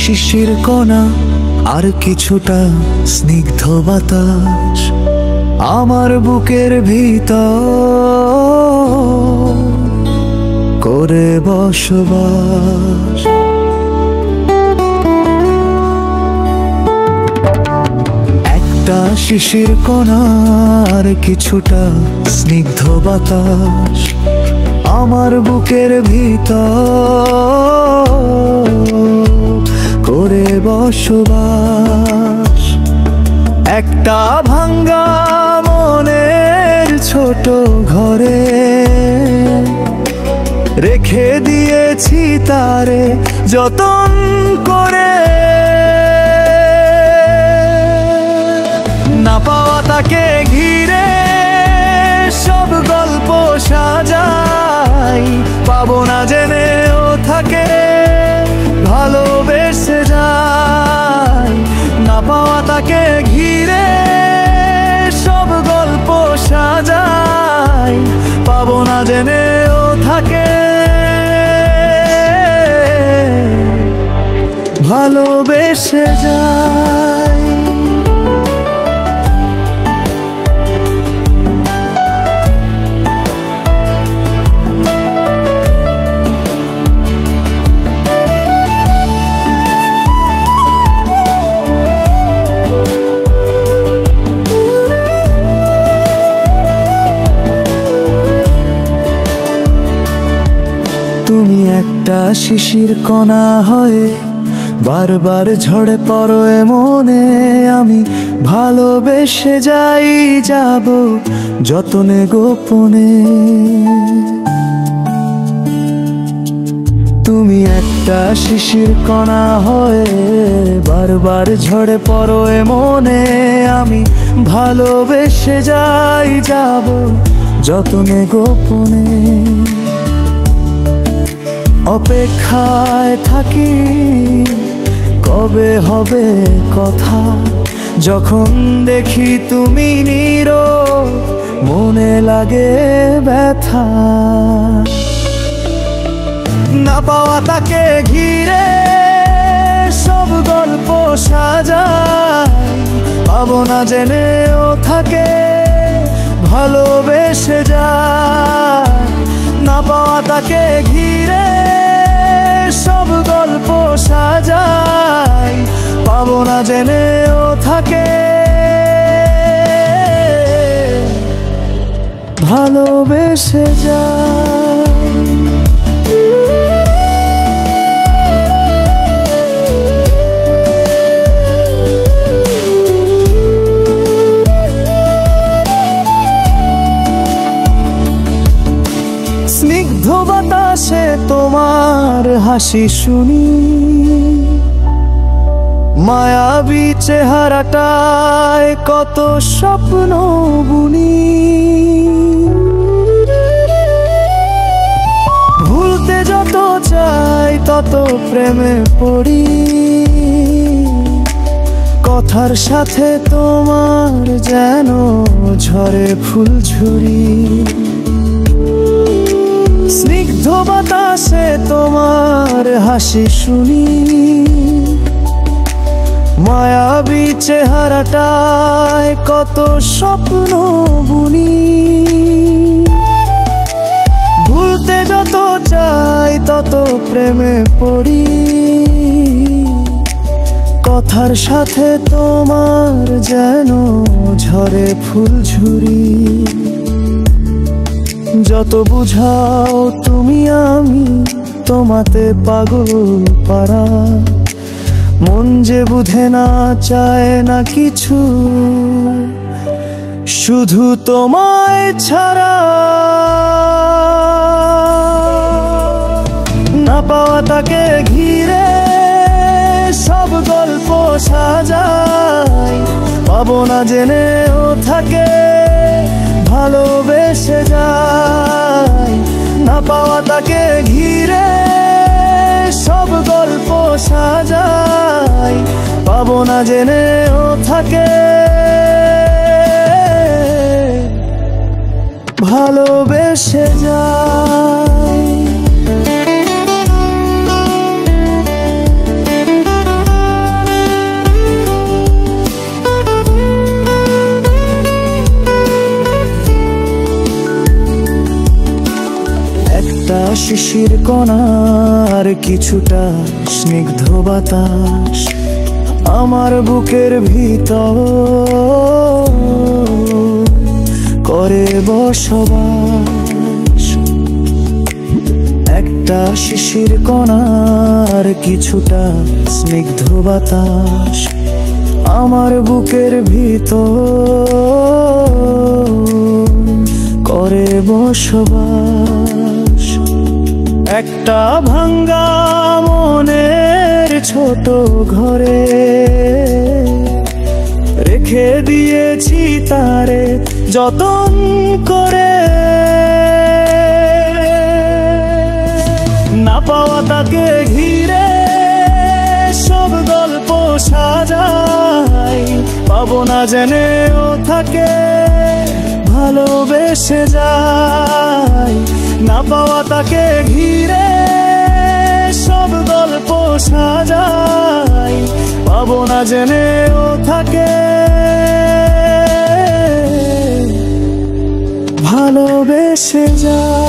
শিশির কণা আর কিছুটা স্নিগ্ধ বাতাস আমার বুকের ভিতর করে বসবাস। একটা শিশির কণা আর কিছুটা স্নিগ্ধ বাতাস আমার বুকের ভিতর করে বসবাস। একটা ভাঙ্গা মনের ছোট ঘরে রেখে দিয়েছি তারে যতন করে। না পাওয়া তাকে ঘিরে সব গল্প সাজাই, পাবো না জেনেও থাকে ভালোবেসে যাই। না পাওয়া তাকে ঘিরে সব গল্প সাজাই, পাবো না জেনেও থাকে ভালোবেসে যাই। তুমি একটা শিশির কণা হয়ে বারবার ঝরে পড়ো মনে, আমি ভালোবেসে যাই যাব যতনে গোপনে। তুমি একটা শিশির কণা হয়ে বারবার ঝরে পড়ো মনে, আমি ভালোবেসে যাই যাব যতনে গোপনে। অপেক্ষায় থাকি কবে হবে কথা, যখন দেখি তুমি নীরব মনে লাগে ব্যথা। না পাওয়া তাকে ঘিরে সব গল্প সাজাই, পাবো না জেনেও থাকে ভালোবেসে যায়। না পাওয়া তাকে ঘিরে সব গল্প সাজাই, পাবো না জেনেও থাকে ভালোবেসে যায়। স্নিগ্ধ বাতাসে তোমার হাসি শুনি, মায়াবী চেহারাটায় কত স্বপ্ন বুনি। ভুলতে যত চাই তত প্রেমে পড়ি, কথার সাথে তোমার যেন ঝরে ফুলঝুরি। স্নিগ্ধ বাতাসে তোমার হাসি শুনি, মায়াবী চেহারাটায় কত স্বপ্ন বুনি। ভুলতে যত চাই তত প্রেমে পড়ি, কথার সাথে তোমার যেন ঝরে ফুলঝুরি। যত বুঝাও তুমি আমি তোমাতে পাগল পারা, মন যে বুঝে না চায় না কিছু শুধু তোমায় ছাড়া। না পাওয়া তাকে ঘিরে সব গল্প সাজাই, পাবো না জেনেও থাকে ভালোবেসে যাই। না পাওয়া তাকে ঘিরে সব গল্প সাজাই, পাবো না জেনেও থাকে ভালোবেসে যাই। শিশির কণার কিছুটা স্নিগ্ধ বাতাস আমার বুকের ভিতর করে বসবাস। একটা শিশির কণার কিছুটা স্নিগ্ধ বাতাস আমার বুকের ভিতর করে বসবাস। একটা ভাঙ্গা মনের ছোট ঘরে রেখে দিয়েছি তারে যতন করে। না পাওয়া তাকে ঘিরে সব গল্প সাজাই, পাবো না জেনেও থাকে ভালোবেসে যাই। না পাওয়া তাকে ঘিরে সব গল্প সাজাই, পাবো না জেনেও থাকে ভালোবেসে যাই।